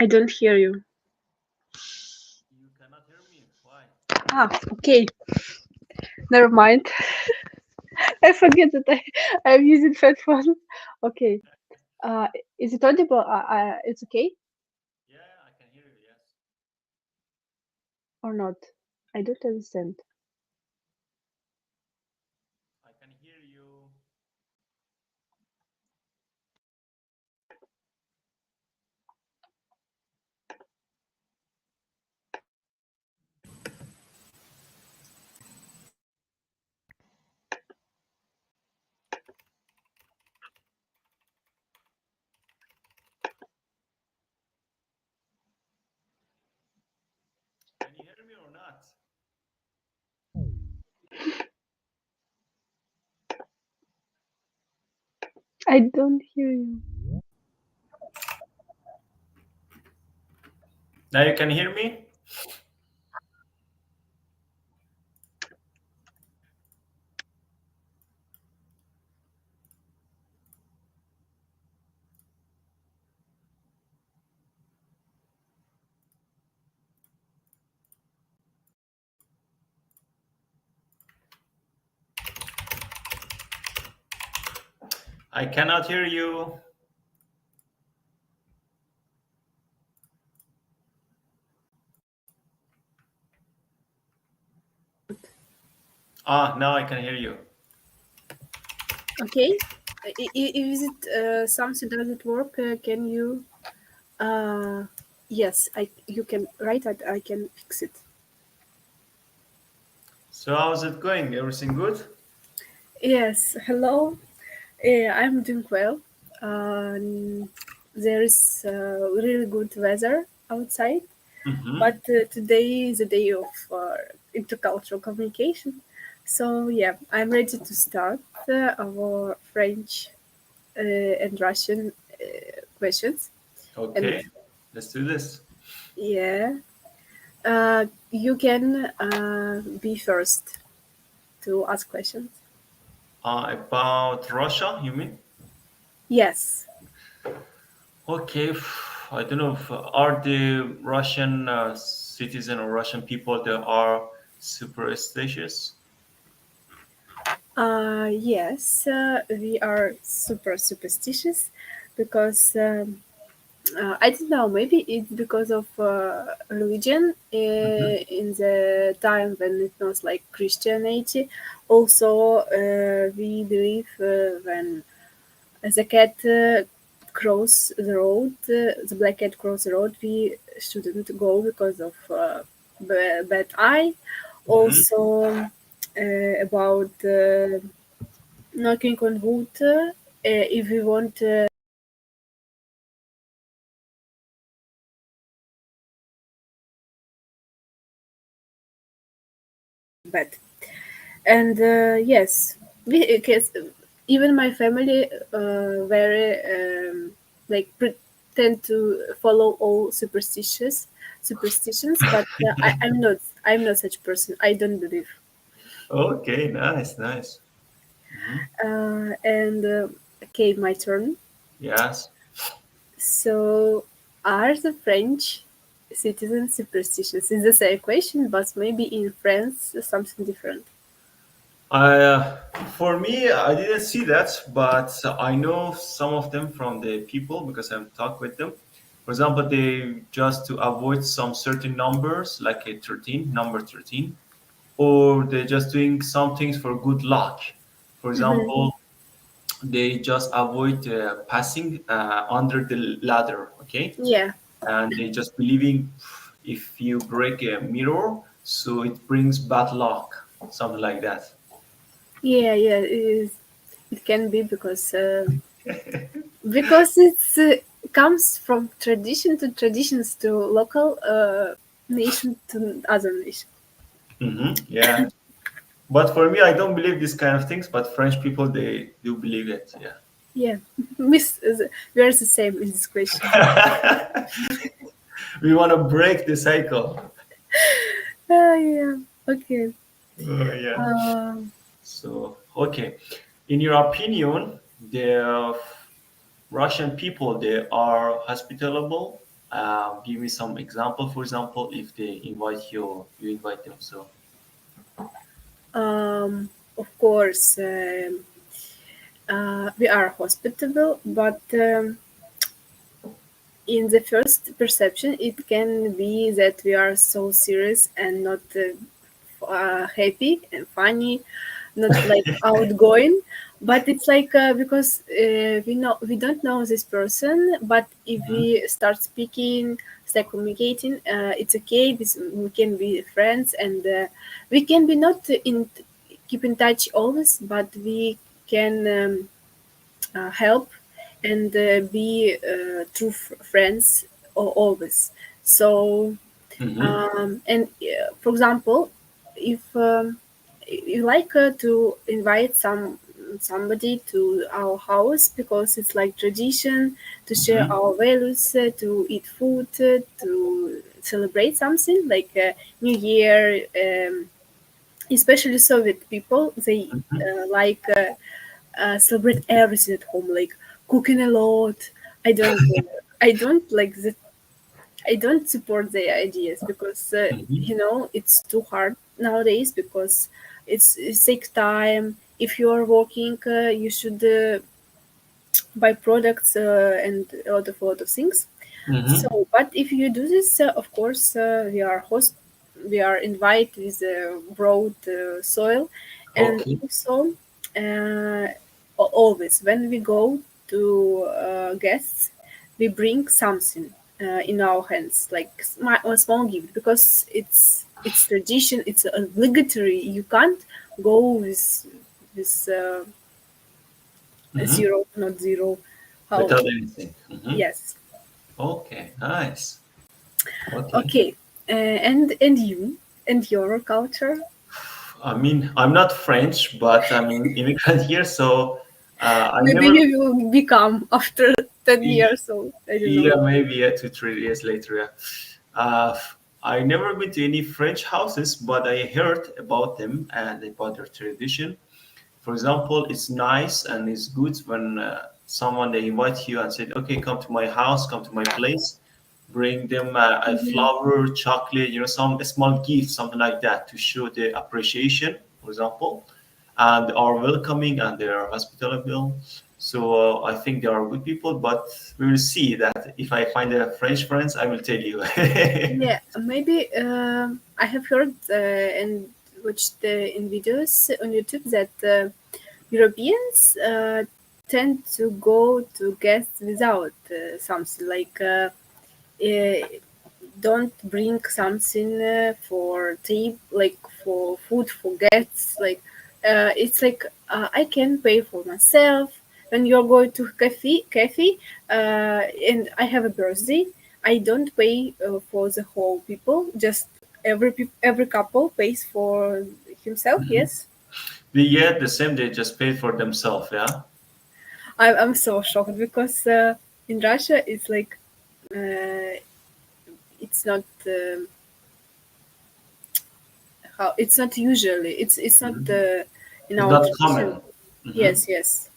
I don't hear you. You cannot hear me. Why? Okay. Never mind. I forget that I'm using headphones. Okay. Uh, is it audible? It's okay Yeah, I can hear you. Yes. or not? I don't understand. I can hear you. Can you hear me or not? I don't hear you. Now you can hear me? I cannot hear you. Ah, now I can hear you. Okay. Is it something doesn't work? Can you? Yes, you can write it. I can fix it. So how's it going? Everything good? Yes. Hello. I'm doing well. There is really good weather outside, Mm-hmm. but today is a day of intercultural communication. So yeah, I'm ready to start our French and Russian questions. And Okay, let's do this. yeah, you can be first to ask questions. About Russia, you mean? Yes. Okay, I don't know if are the Russian citizen or Russian people that are superstitious. Yes, we are super superstitious because I don't know. Maybe it's because of religion Mm-hmm. in the time when it was like Christianity. Also, we believe when the cat cross the road, the black cat cross the road, we shouldn't go because of bad eye. Mm-hmm. Also, about knocking on wood, if we want bad. And yes, because even my family very like pretend to follow all superstitions, but I'm not such person. I don't believe. Okay, nice, nice. Hmm. And okay, my turn. Yes. So, are the French citizens superstitious? It's the same question, but maybe in France something different. I, for me, I didn't see that, but I know some of them from the people because I've talked with them. For example, they just to avoid some certain numbers, like a 13, number 13, or they're just doing some things for good luck. For Hmm. example, they just avoid passing under the ladder, okay? Yeah, And they just believing if you break a mirror, so it brings bad luck, something like that. yeah. It can be because it's comes from tradition to traditions to local nation to other nation. Yeah. But for me, I don't believe these kind of things. But French people, they do believe it. Yeah, Miss, we are the same in this question. Yeah. We want to break the cycle. Yeah. Okay. Yeah. Um, So, okay. In your opinion, the Russian people, they are hospitable. Give me some example. For example, if they invite you, you invite them. So. Of course, we are hospitable, but in the first perception, it can be that we are so serious and not happy and funny, not like outgoing. But it's like because we don't know this person, but if Mhm. we start speaking, start communicating, it's okay. We can be friends, and we can be not in keep in touch always, but we can help and be true friends always. So Mhm. and for example, if you like to invite somebody to our house because it's like tradition to share Mhm. our values, to eat food, to celebrate something like New Year. Especially Soviet people, they Mhm. like celebrate everything at home, like cooking a lot. I don't, I don't like the I don't support the ideas because Mhm. it's too hard nowadays because it takes time. If you are working, you should buy products and a lot of things. Mhm. So, but if you do this, of course, we are invited with a broad soil, and Okay. also always when we go to guests, we bring something in our hands, like a small gift, because it's tradition. It's obligatory. You can't go with Mhm. zero, not zero. How? Without anything. Mhm. Yes. Okay. Nice. Okay. Okay, and you and your culture? I mean, I'm not French, but I'm an immigrant here, so I Maybe never. you will become after 10 years old. I don't Yeah, know. maybe 2 3 years later. Yeah. Uh, I never been to any French houses, but I heard about them and about their tradition. For example, it's nice and it's good when someone they invite you and said, "Okay, come to my house, come to my place." Bring them a Mhm. flower, chocolate, some a small gift, something like that, to show the appreciation. For example, and are welcoming and they are hospitable. So I think they are good people, but we will see that if I find a French friends, I will tell you. Yeah, maybe I have heard and watched in videos on YouTube that Europeans tend to go to guests without something like uh, don't bring something for tea, like for food for guests. Like it's like I can pay for myself. When you're going to cafe, and I have a birthday, I don't pay for the whole people. Just every couple pays for himself. Mhm. Yes, We get the same, they just paid for themselves, yeah? I'm so shocked because in Russia it's like uh, it's not. How it's not usually it's not Mhm. in It's our not tradition. common. Hmm. Yes, yes.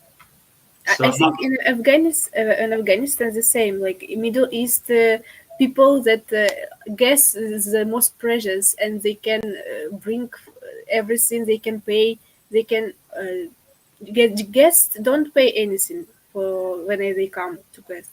I So, think in Afghanistan the same. Like in Middle East, people that guess is the most precious, and they can bring everything. They can pay. They can get guests. Don't pay anything for when they come to guests.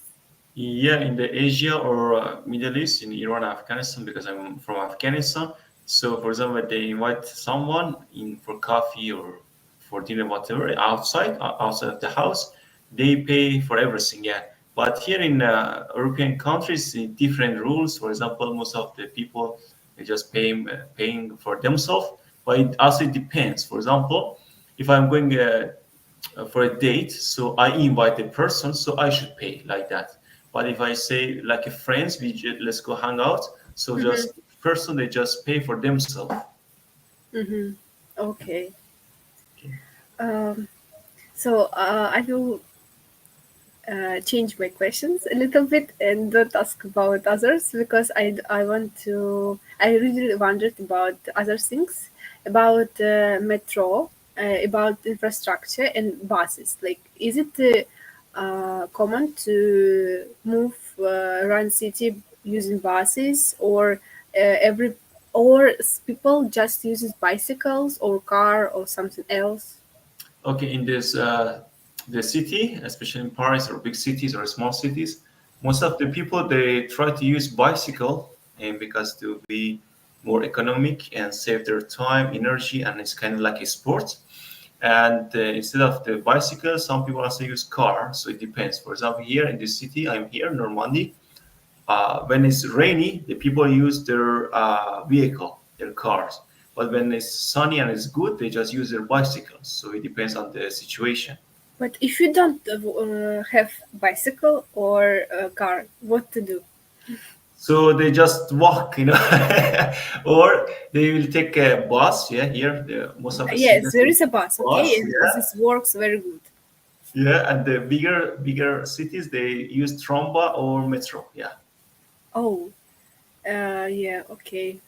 yeah, in the Asia or Middle East, in Iran, Afghanistan, because I'm from Afghanistan. So, for example, they invite someone in for coffee or for dinner, whatever, outside of the house, they pay for everything. Yeah, but here in European countries, different rules. For example, most of the people they just paying for themselves, but it also depends. For example, if I'm going for a date, so I invite the person, so I should pay like that. But if I say like a friends, let's go hang out, so Mm-hmm. just person they just pay for themselves. Mm-hmm. Okay. Okay. Um, so I will change my questions a little bit and don't ask about others because I really wondered about other things, about metro, about infrastructure and buses. Like, is it common to move around city using buses, every people just uses bicycles or car or something else? Okay, in this the city, especially in Paris or big cities or small cities, most of the people they try to use bicycle, and because to be more economic and save their time, energy, and it's kind of like a sport. And instead of the bicycle, some people also use car. So it depends. For example, here in this city, I'm here, Normandy. When it's rainy, the people use their vehicle, their cars. But when it's sunny and it's good, they just use their bicycles. So it depends on the situation. But if you don't have bicycle or car, what to do? So they just walk, or they will take a bus. Yeah, here most of the Yes, cities there use is a bus, okay, bus. and Yeah, this works very good. yeah, and the bigger cities they use tromba or metro. Yeah. Oh, yeah, okay.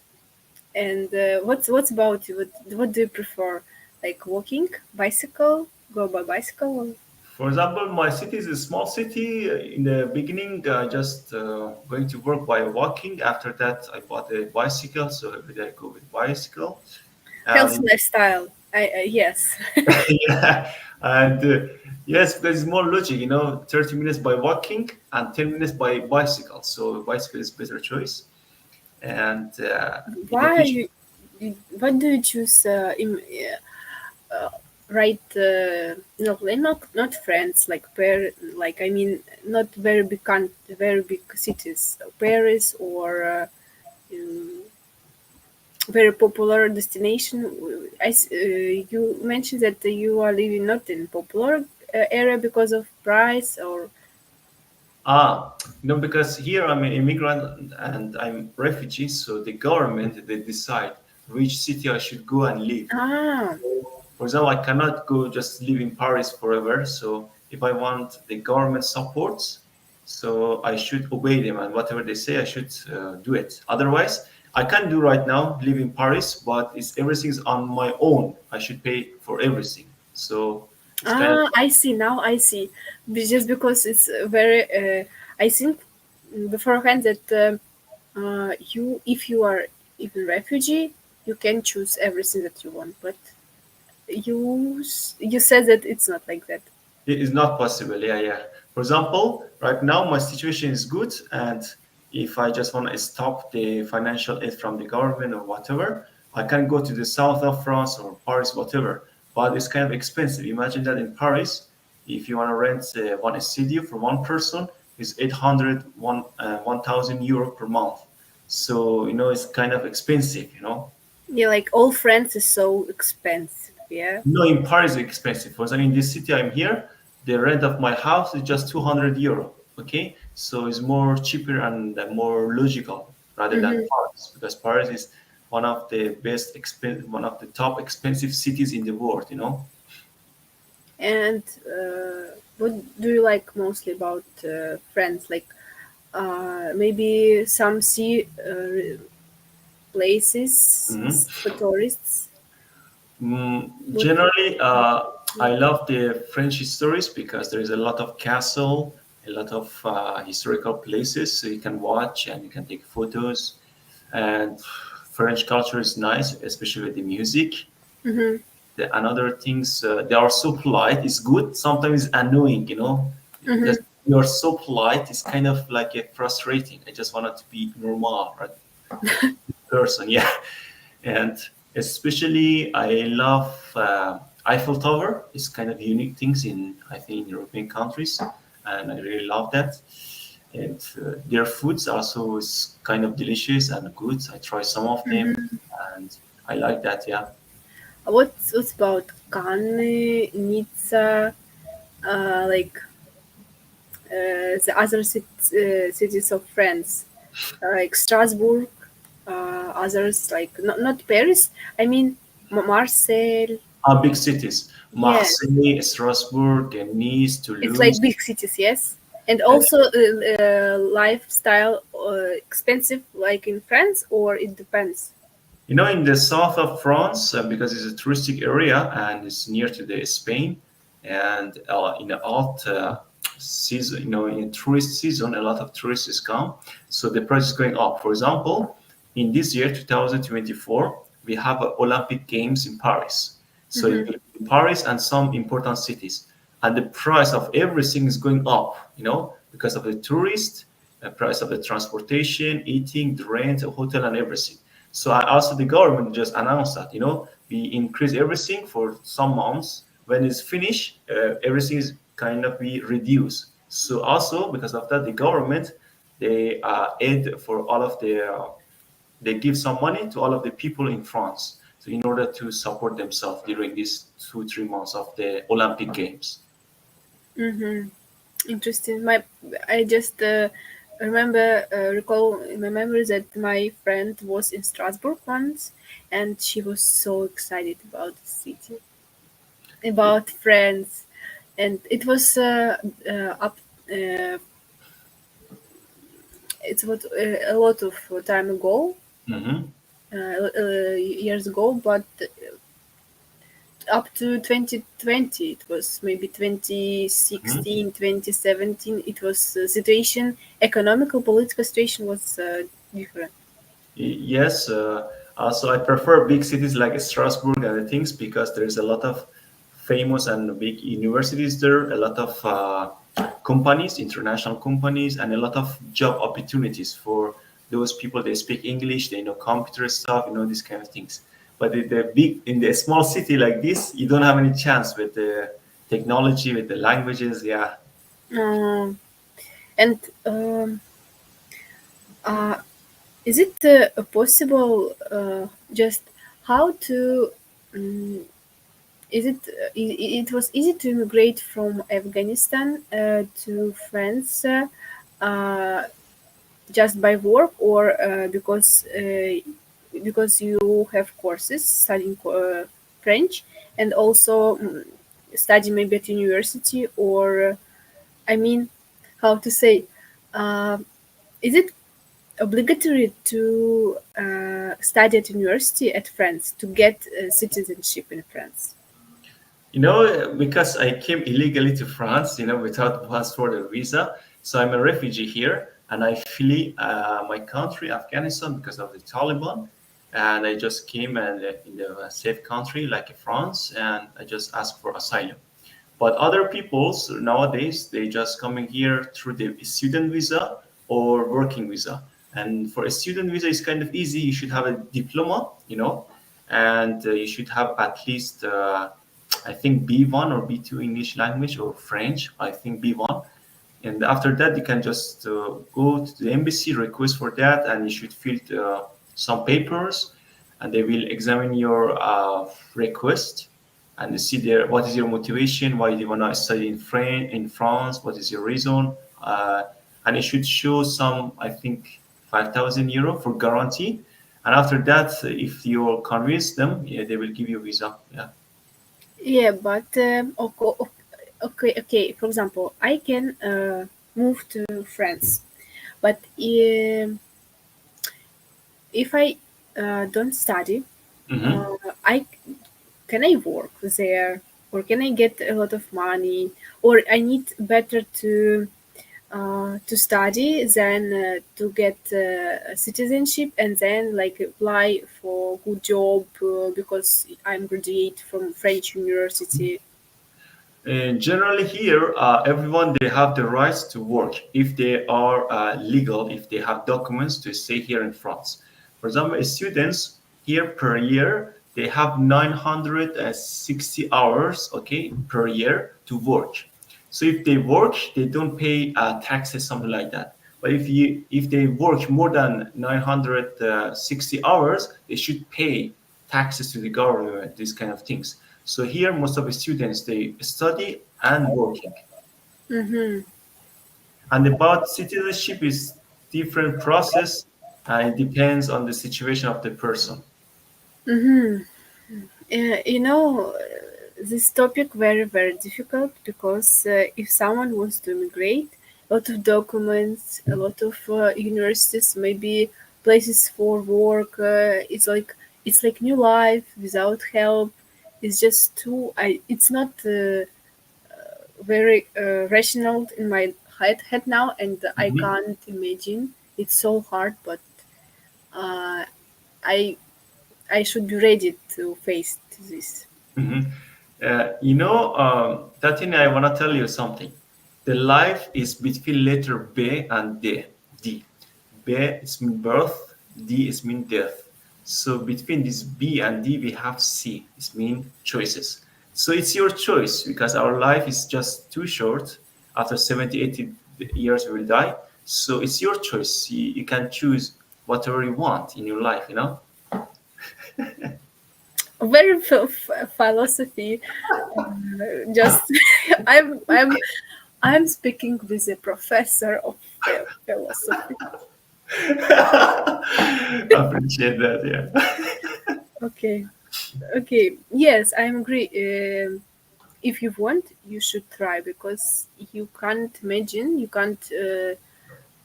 And what's about you? What do you prefer? Like walking, bicycle, go by bicycle? For example, my city is a small city. In the beginning, just going to work by walking. After that, I bought a bicycle, so every day I go with bicycle. Healthy And lifestyle. I yes. yeah, and yes, because it's more logic. 30 minutes by walking and 10 minutes by bicycle. So bicycle is better choice. And in the Why future, what do you choose? Right? Not friends like like I mean not very very big cities, Paris or um, very popular destination. You mentioned that you are living not in popular area because of price or because here I'm an immigrant and I'm refugee, so the government they decide which city I should go and live. ah. For example, I cannot go just live in Paris forever. So if I want the government supports, so I should obey them and whatever they say, I should do it. Otherwise, I can't do right now live in Paris, but it's everything's on my own. I should pay for everything. So it's kind of I see now. I see. Just because it's very. I think beforehand that you, if you are even refugee, you can choose everything that you want. But you said that it's not like that. it is not possible. Yeah, yeah. For example, right now my situation is good, and if I just want to stop the financial aid from the government or whatever, I can go to the south of France or Paris, whatever. But it's kind of expensive. Imagine that in Paris, if you want to rent one studio for one person, is 800 1,000 euro per month. So it's kind of expensive. Yeah, like all France is so expensive. Yeah. No, in Paris it's expensive. For example, in this city I'm here, the rent of my house is just 200 euro. Okay, so it's more cheaper and more logical rather than Hmm. Paris because Paris is one of the top expensive cities in the world. And what do you like mostly about France? Like maybe some sea Mhm. places for tourists. What? Generally, I love the French histories because there is a lot of castle, a lot of historical places, so you can watch and you can take photos. And French culture is nice, especially with the music. Hmm. Another things, they are so polite. It's good. Sometimes it's annoying, Hmm. just you're so polite. It's kind of like frustrating. I just wanted to be normal, right? Person, yeah. And especially I love Eiffel Tower. It's kind of unique things in I think in European countries, and I really love that. And their foods also is kind of delicious and good. I try some of them, Hmm. and I like that. Yeah. What's about Cannes, Nizza, like the other cities of France, like Strasbourg, others like not Paris. I mean Marseille. Big cities: Yes, Marseille, Strasbourg, and Nice, it's like Toulouse. big cities. Yes, and And also lifestyle expensive like in France, or it depends. in the south of France, because it's a touristic area and it's near to the Spain, and in the Alps season, in tourist season, a lot of tourists come, so the price is going up. For example, in this year, 2024, we have Olympic Games in Paris. So Mm-hmm. in Paris and some important cities, and the price of everything is going up, because of the tourist, the price of the transportation, eating, the rent, the hotel, and everything. So also the government just announced that, we increase everything for some months. When it's finished, everything is kind of be reduced. So also because of that, the government, they aid for all of they give some money to all of the people in France. So in order to support themselves during these 2 3 months of the Olympic Games. Mm-hmm. Interesting. I just recall in my memory that my friend was in Strasbourg once, and she was so excited about the city, about France, and it was up. Uh, it was a lot of time ago, Mhm. years ago, but up to 2020, it was maybe Mhm. 2016, 2017. It was situation, economical, political situation was different. Yes. Also, I prefer big cities like Strasbourg and the things because there's a lot of famous and big universities there, a lot of companies, international companies, and a lot of job opportunities for those people. They speak English, they know computer stuff, these kind of things. But in the small city like this, you don't have any chance with the technology, with the languages. Yeah. Um, and uh, is it possible just how to um, is it it was easy to immigrate from Afghanistan to France uh, just by work or because you have courses studying French and also study maybe at university or I mean how to say uh, is it obligatory to study at university at France to get citizenship in France? Because I came illegally to France, without passport or visa. So I'm a refugee here, and I flee my country, Afghanistan, because of the Taliban. And I just came and in the safe country like France, and I just asked for asylum. But other peoples nowadays they just coming here through the student visa or working visa. And for a student visa, it's kind of easy. You should have a diploma, and you should have at least I think B1 or B2 English language or French. I think B1. And after that, you can just go to the embassy, request for that, and you should fill some papers, and they will examine your request and see there what is your motivation, why do you want to study in France, what is your reason, and it should show some, I think, 5,000 euro for guarantee. And after that, if you convince them, yeah, they will give you visa. Yeah. Yeah, but okay. For example, I can move to France, but if I don't study, Hmm. uh, I can I work there, or can I get a lot of money, or I need better to study than to get citizenship and then like apply for good job because I'm graduate from French university. And generally here, everyone they have the rights to work if they are legal, if they have documents to stay here in France. For example, students here per year they have 960 hours, okay, per year to work. So if they work, they don't pay taxes, something like that. But if they work more than 960 hours, they should pay taxes to the government, these kind of things. So here, most of the students they study and working. Mm-hmm. And about citizenship is different process. It depends on the situation of the person. Mm-hmm. This topic very difficult because if someone wants to immigrate, a lot of documents, a lot of universities, maybe places for work. It's like new life without help. It's just too. It's not very rational in my head now, and I Mhm. can't imagine. It's so hard, but uh, I I should be ready to face this. Mhm. Tatiana, I want to tell you something. The life is between letter B and D. D. B is mean birth, D is mean death. So between this B and D, we have C. It's mean choices. So it's your choice because our life is just too short. After 70, 80 years, we will die. So it's your choice. You can choose whatever you want in your life, you know? Very philosophy. Just I'm speaking with a professor of philosophy. Appreciate that, yeah. Okay, okay. Yes, I agree. If you want, you should try because you can't imagine. You can't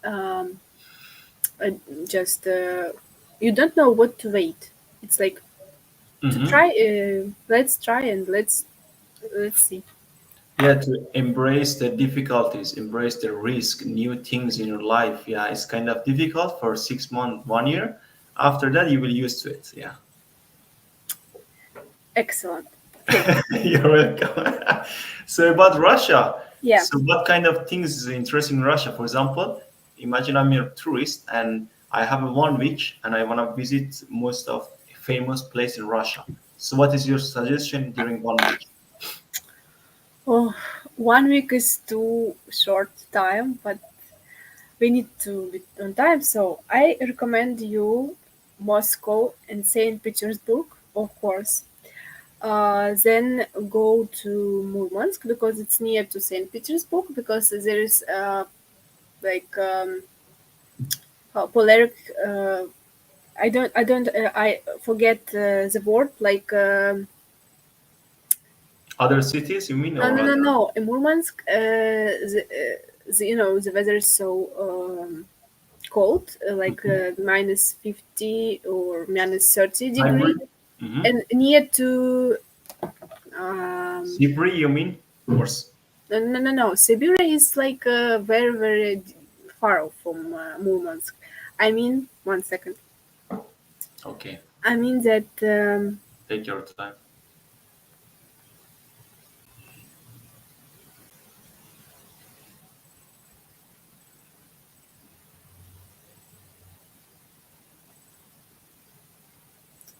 um, uh, just. You don't know what to wait. It's like to Hmm. try. Let's try and let's see. Yeah, to embrace the difficulties, embrace the risk, new things in your life. Yeah, it's kind of difficult for 6 months, 1 year. After that, you will used to it. Yeah. Excellent. Okay. You're welcome. So about Russia. Yeah. So what kind of things is interesting in Russia? For example, imagine I'm a tourist and I have a 1 week and I want to visit most of famous place in Russia. So what is your suggestion during 1 week? Oh, 1 week is too short time, but we need to be on time. So I recommend you Moscow and Saint Petersburg, of course. Then go to Murmansk because it's near to Saint Petersburg because there is like polaric. I forget the word like. Other cities, you mean, No, or no, no, other? no. In Murmansk, the weather is so cold, like minus 50 or minus 30 degree, Hybrid? Mm-hmm. and near to um, Sibri, you mean? Or no, no, no, no. Siberia is like very, very far from Murmansk. I mean, 1 second. okay, I mean that take your time.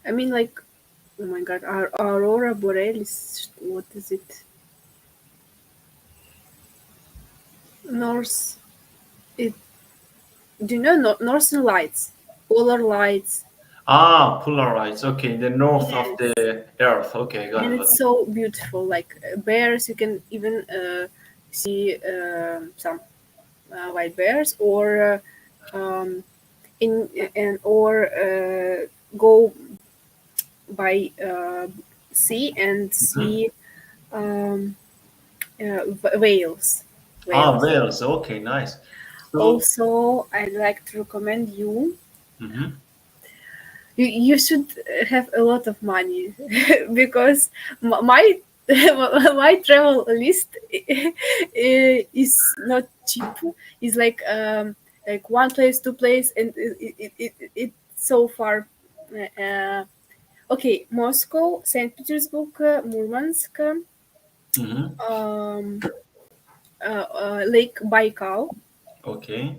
I mean like oh my god, Aurora Borealis. What is it? North. It. Do you know Northern Lights? Polar lights. Ah, polarites. Okay, the north of Yes. the Earth. Okay, got And it. Got it's it. so beautiful. Like bears, you can even see some white bears, or um, in and or go by sea and see um, whales. Ah, Whales. Wales. Okay, nice. So, Also, I'd like to recommend you. mhm. You should have a lot of money because my my travel list is not cheap. It's like one place, two place, and it's so far. Okay, Moscow, Saint Petersburg, Murmansk, Mhm. um, Lake Baikal, Okay.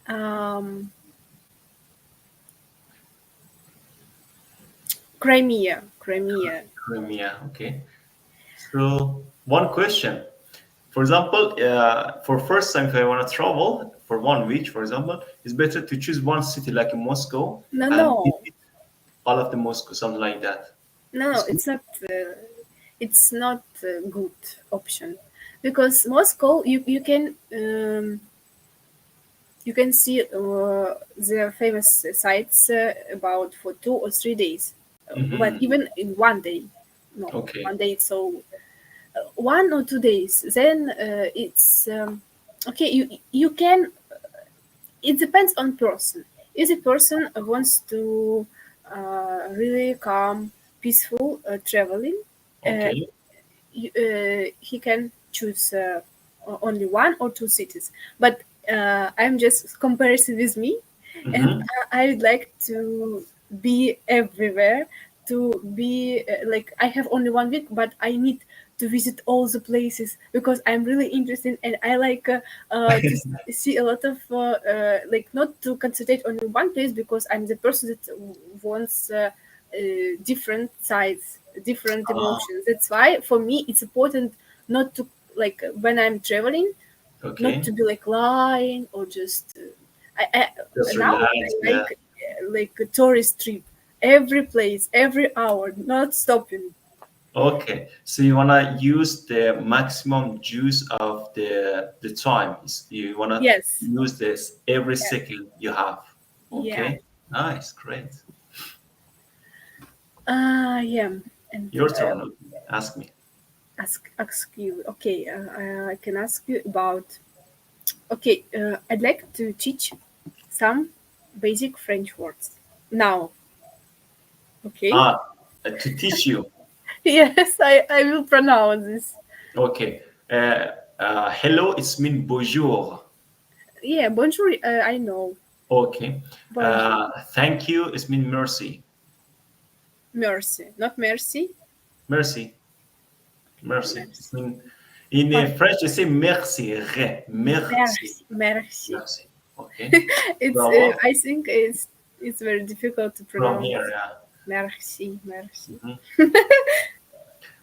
um, Crimea. Crimea. Okay. So, one question. For example, for first time, if I want to travel for 1 week, for example, it's better to choose one city like in Moscow No, and no, visit all of the Moscow, something like that. no, It's good. it's not. It's not a good option because Moscow, you can see the famous sites about for 2 or 3 days, but Hmm. even in one day, no, Okay. 1 day. So 1 or 2 days, then it's okay. You can. It depends on person. If the person wants to really calm, peaceful traveling, uh, Okay. he can choose only one or two cities. But I'm just comparison with me, and Mm-hmm. I would like to be everywhere. To be like I have only 1 week, but I need to visit all the places because I'm really interested and I like to see a lot of like not to concentrate on one place because I'm the person that wants different sides, different Ah, emotions. That's why for me it's important not to like when I'm traveling, not okay. to be like lying or just. Just Now relax. I Yeah. like a tourist trip, every place, every hour, not stopping. Okay. So you wanna use the maximum juice of the time. You wanna Yes, use this every yeah, second you have. yeah. Okay. Nice. Great. Yeah, and Your turn. Okay. Ask me. ask you. Okay, I can ask you about. Okay, I'd like to teach some basic French words now. Okay. Ah, to teach you. Yes, I will pronounce this. Okay. Hello, it's mean bonjour. Yeah, bonjour. I know. Okay. Bonjour. Thank you, it's mean mercy. Mercy, not mercy. Mercy. Mercy. It's Mercy. mean in But French they say merci. Merci. merci, merci. Merci. Okay. It's. Bravo. I think it's very difficult to From here, pronounce. yeah. Merci, merci. Mhm.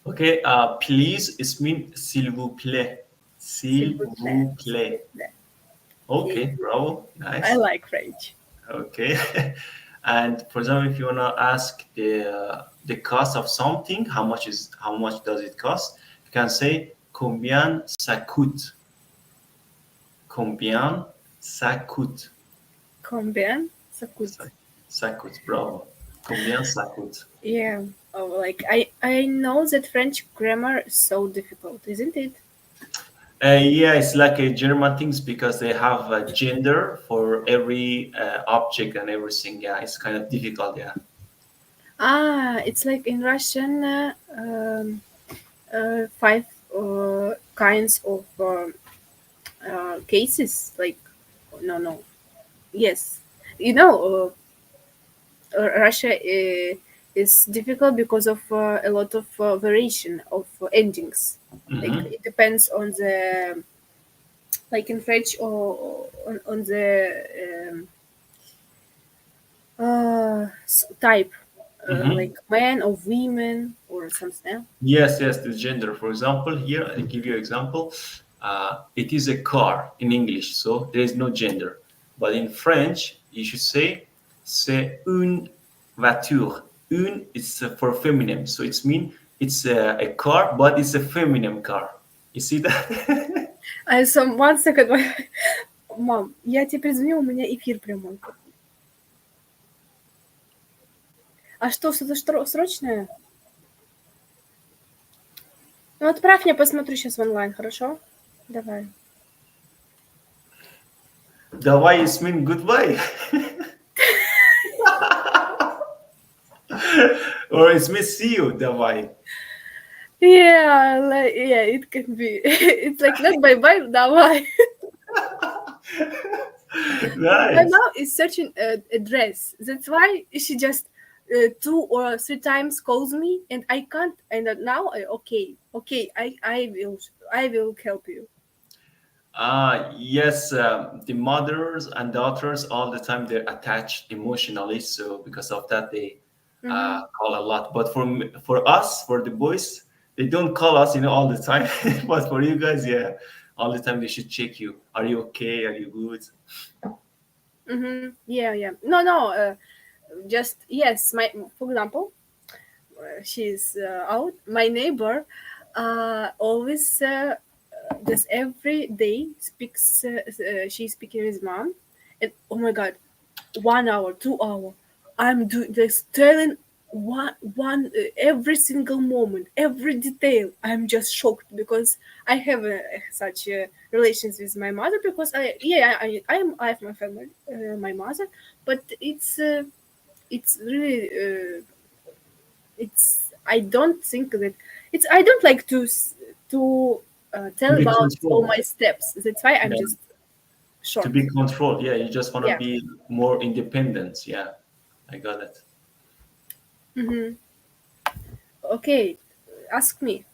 Okay. Please, it mean s'il vous plaît. S'il S'il vous plaît, vous s'il vous plaît. plaît. Yeah, Okay. Bravo. I Nice. like French. Okay. And for example, if you wanna ask the cost of something, how much does it cost? You can say combien ça coûte. Combien ça coûte. Combien ça Ça, coûte? ça coûte. Bravo. Combien ça coûte. Yeah. Oh, like I know that French grammar is so difficult, isn't it? Yeah, it's like a German things because they have a gender for every object and everything. Yeah, it's kind of difficult. Yeah. Ah, it's like in Russian, five kinds of cases. Like, no, no, yes, you know, Russia is difficult because of a lot of variation of endings. Like Hmm. it depends on the like in French or on the type, Hmm. like man or women or something. Yes, yes, the gender. For example, here I give you an example. It is a car in English, so there is no gender. But in French, you should say c'est une voiture. Une is for feminine, so it's mean it's a car, but it's a feminine car. You see that? So 1 second. Мам, я тебе перезвоню, у меня эфир прямой. А что-то срочное? Ну, отправь мне, посмотрю сейчас в онлайн, хорошо? Давай. Давай is mean goodbye, or it's mean see you. Давай. Yeah, like, yeah, it can be. It's like not bye-bye, давай. My Nice. mom is searching a dress. That's why she just 2 or 3 times calls me, and I can't. And now, okay, okay, I will help you. Yes, the mothers and daughters all the time they're attached emotionally, so because of that they Mm-hmm. call a lot. But for us, for the boys, they don't call us, all the time. But for you guys, yeah, all the time they should check you. Are you okay? Are you good? Mm-hmm. Yeah, yeah. No, no. Just yes. My for example, she's out. My neighbor always just every day speaks. She's speaking with mom, and oh my god, 1 hour, 2 hour. I'm doing just telling one every single moment, every detail. I'm just shocked because I have such relations with my mother because I have my family, my mother, but it's really it's I don't think that It's I don't like to To tell be about all controlled. my steps. That's why I'm Yeah. just To short. be controlled. Yeah, you just want to Yeah. be more independent. Yeah, I got it. Hmm. Okay, ask me.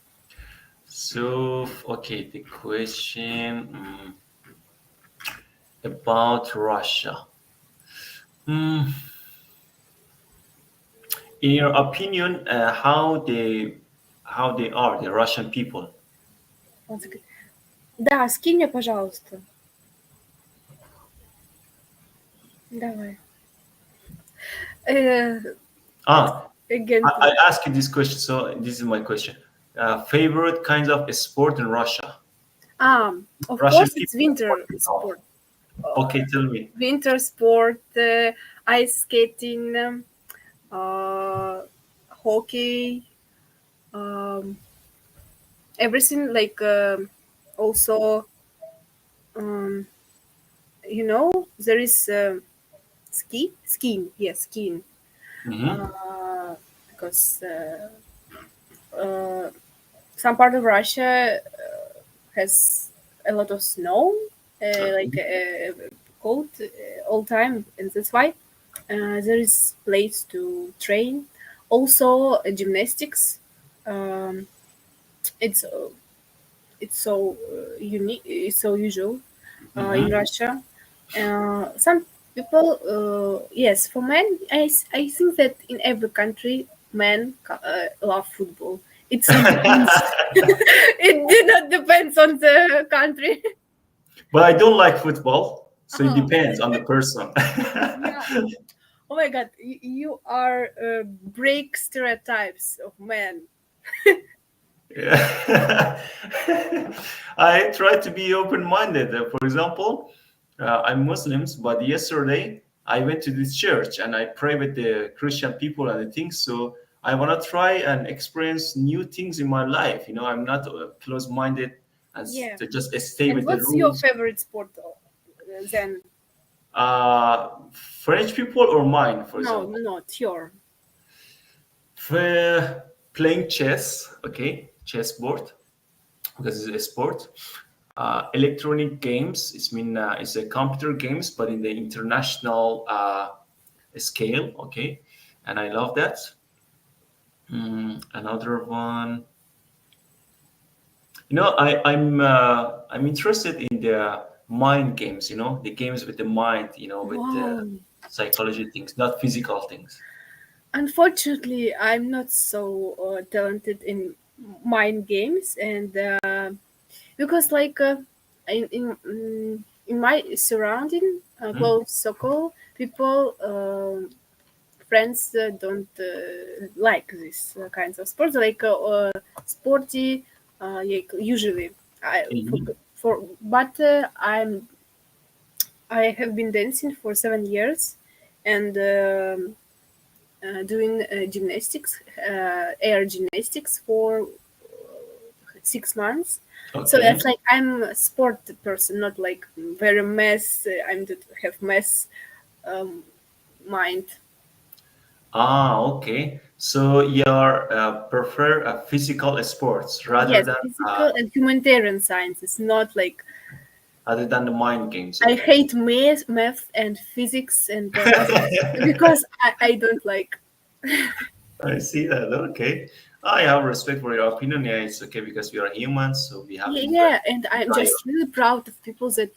So, okay, the question about Russia. Hmm, in your opinion, how they are the Russian people? Он такой, да, скинь мне, пожалуйста. Давай. Э, Ah, Again, I ask you this question. So this is my question. Favorite kinds of sport in Russia? of Russian course, it's people. What winter they love. sport. Okay, tell me. Winter sport, ice skating, uh, hockey, um, everything like also um, there is skiing, yes, skiing, Hmm. uh, because uh, some part of Russia has a lot of snow, like Okay. cold all time, and that's why there is place to train. Also, gymnastics. Um, it's so unique, it's so usual in Hmm. Russia. Some people, yes, for men, I think that in every country, men love football. It's not depends. It did not depends on the country. But I don't like football, so it Oh, depends on the person. yeah. Oh my God, you are break stereotypes of men. Yeah. I try to be open-minded. For example, I'm Muslims, but yesterday I went to this church and I pray with the Christian people and the things. So I want to try and experience new things in my life. I'm not close-minded and Yeah. to just stay And with the what's your rules. favorite sport then? French people or mine, for No, example. not your. Playing chess, okay, chessboard because it's a sport. Electronic games, it's a computer games, but in the international scale, okay, and I love that. Another one, I'm interested in the mind games, the games with the mind, with the Wow. psychology things, not physical things. Unfortunately, I'm not so talented in mind games, and because like in my surrounding, Hmm? close circle, people, friends don't like this kinds of sports, like sporty, like usually. I Mhm. but I have been dancing for 7 years, and doing gymnastics, air gymnastics for 6 months. So Okay. that's like I'm a sport person, not like very mess. I don't have mess um, mind. Okay. So you're prefer physical sports Yes, physical and humanitarian sciences, not like rather than the mind games. I Okay. hate math and physics and others because I don't like. I see that. Okay. I have respect for your opinion. Yeah, it's okay because we are humans, so we have Yeah, different yeah, and I'm desires. just really proud of people that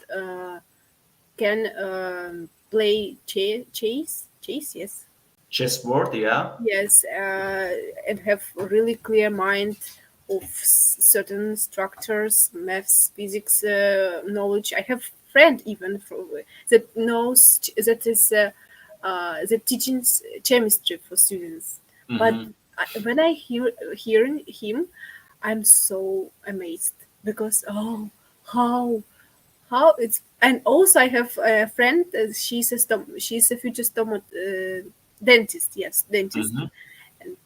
can play chase, yes, Chessboard, yeah. yes, and have a really clear mind of certain structures, maths, physics knowledge. I have friend even that knows that is that teaches chemistry for students. But Mm-hmm. when I hearing him, I'm so amazed because how it's, and also I have a friend. She's a future dentist. Yes, dentist, Mm-hmm. and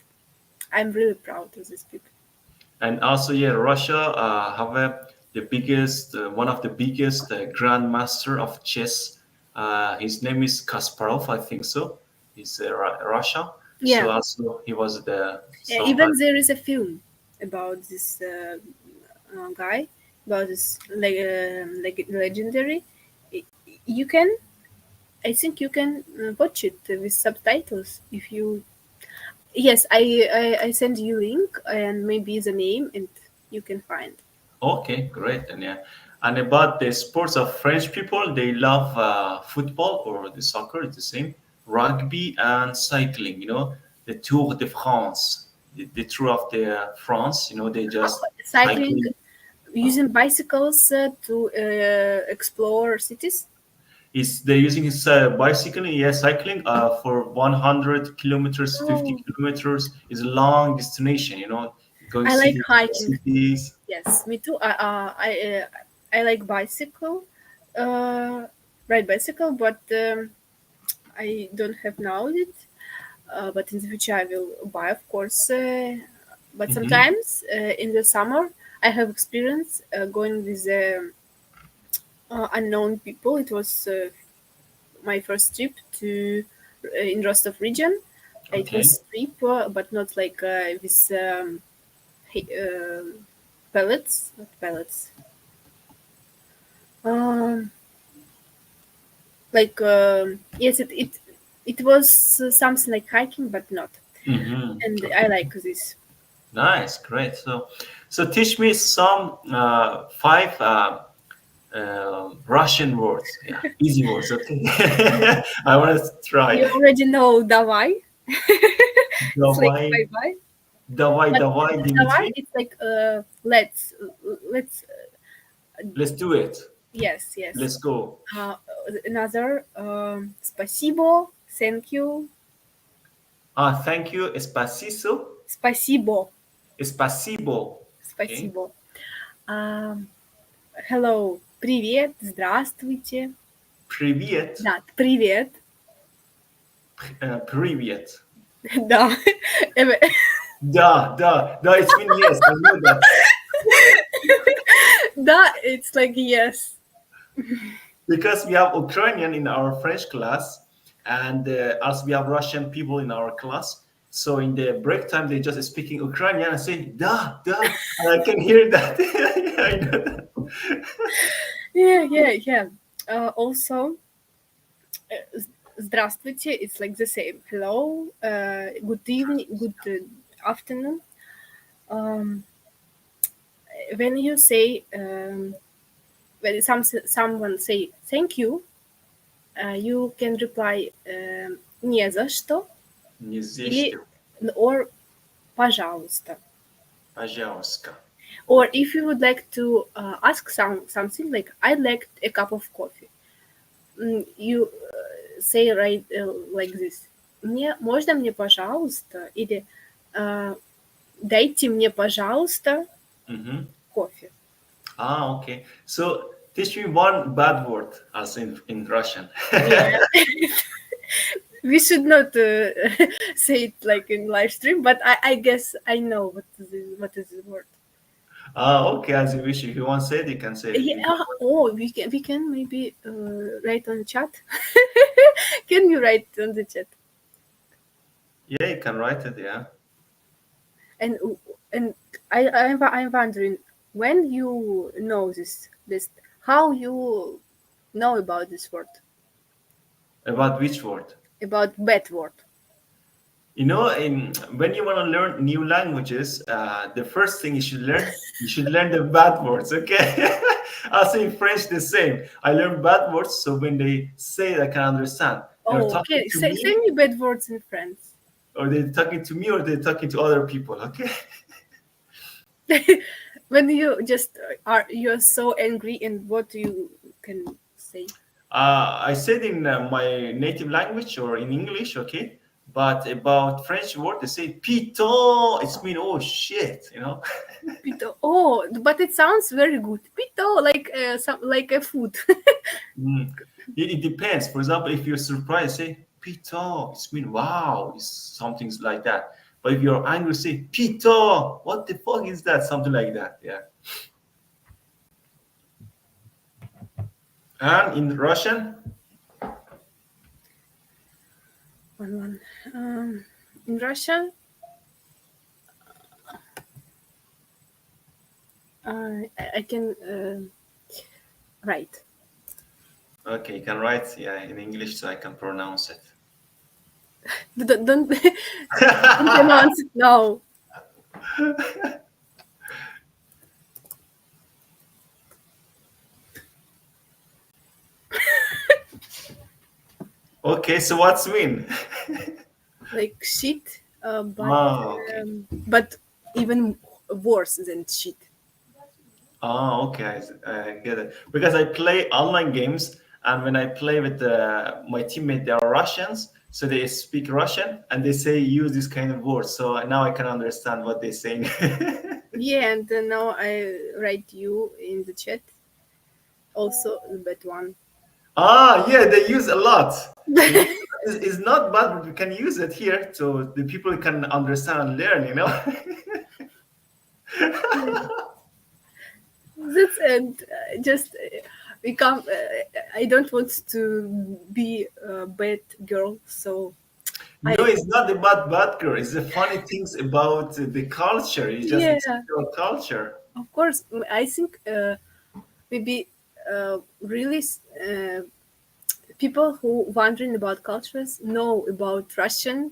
I'm really proud of these people. And also, yeah, Russia have one of the biggest grandmaster of chess. His name is Kasparov, I think so. He's Russia. So Yeah, also he was the even somebody. there is a film. about this guy, about this legendary. Y- You can, I think you can watch it with subtitles if you. Yes, I send you link and maybe the name and you can find. Okay, great. And yeah, and about the sports of French people, they love football or the soccer. It's the same. Rugby and cycling. The Tour de France, the Tour of the France. They just Cycling cycling. using bicycles to explore cities. Is they're using his bicycle, yeah, cycling for 100 kilometers, 50 Oh, kilometers is a long destination. Going I like city to hiking. cities. Yes, me too. I like bicycle, uh, ride bicycle, but I don't have now it. But in the future, I will buy, of course. But Hmm. sometimes in the summer, I have experience going with unknown people. It was my first trip to in Rostov region. It Okay. was trip, but not like with he- pellets, not pellets. Um, like yes, it was something like hiking, but not. And I Okay. like this. Nice, great. So teach me some five Russian words. Yeah, easy words. Okay. I want to You try. already know "давай." It's like Давай, bye bye. давай, But давай, "давай" Dimitri. it's like let's Let's do it. yes, yes. Let's go. Uh, Another "спасибо", thank you, Thank you. Espacito. "спасибо", Espasibo. Okay. "спасибо". Um, Hello, привет, здравствуйте. Привет. Да, привет. Привет. Да. Da. It's been yes. I know that. Да, it's like yes. Because we have Ukrainian in our French class, and as we have Russian people in our class. So in the break time, they just speaking Ukrainian and saying da, and I can hear that. Yeah, I know that. Yeah. Also, здравствуйте, it's like the same. Hello, good evening, good afternoon. Um, when you say, when someone say thank you, you can reply не за что Не или зешьте, or пожалуйста. пожалуйста. Or Okay. if you would like to ask something like I'd like a cup of coffee, you say right like this. Можно мне, пожалуйста, или э, дайте мне, пожалуйста, Mm-hmm. кофе. Okay. So teach me one bad word as in Russian. Yeah. We should not say it like in live stream, but I guess I know what is the word. Okay, as you wish. If you want to say it, you can say it. Yeah. Oh, we can maybe write on the chat. Can you write on the chat? Yeah, you can write it. Yeah. And and I'm wondering when you know this how you know about this word, About which word? about bad word. When you want to learn new languages, the first thing you should learn the bad words. Okay. Also in French, the same. I learn bad words, so when they say it, I can understand. They're Oh, talking okay. to Say me, me bad words in French. or they're talking to other people. Okay. When you just you're so angry and what you can say. I said in my native language or in English, okay. But about French word, they say "pito." It's mean oh shit. Pito. Oh, but it sounds very good. Pito, like some like a food. Mm. It depends. For example, if you're surprised, say "pito." It's mean wow. It's something like that. But if you're angry, say "pito." What the fuck is that? Something like that. Yeah. And in Russian, One. In Russian, I can write. Okay, you can write, yeah, in English so I can pronounce it. Don't don't pronounce it now. Okay, so what's mean? Like shit, Okay. but even worse than shit. Oh, okay, I get it. Because I play online games, and when I play with my teammate, they are Russians, so they speak Russian, and they say use this kind of words. So now I can understand what they're saying. Yeah, and now I write you in the chat also the bad one. Yeah, they use a lot. You know, it's not bad, but we can use it here so the people can understand and learn. You know. That's and just become. I don't want to be a bad girl, so I No, it's not about bad girl. It's the funny things about the culture. You just yeah, explore culture. of course. I think maybe really people who wondering about cultures know about Russian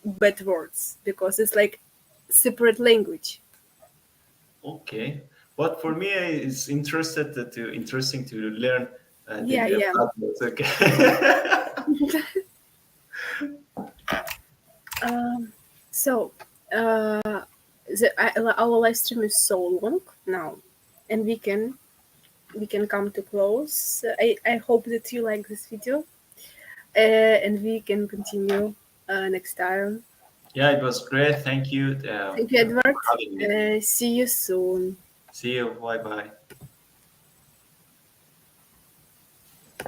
bad words because it's like separate language. Okay, but for me, it's interesting to learn Yeah, the yeah. bad words. Okay. Um, so our live stream is so long now, and we can come to close. I hope that you like this video, and we can continue next time. Yeah, it was great. Thank you Thank you, for Edward. having me. See you soon. See you. Bye bye.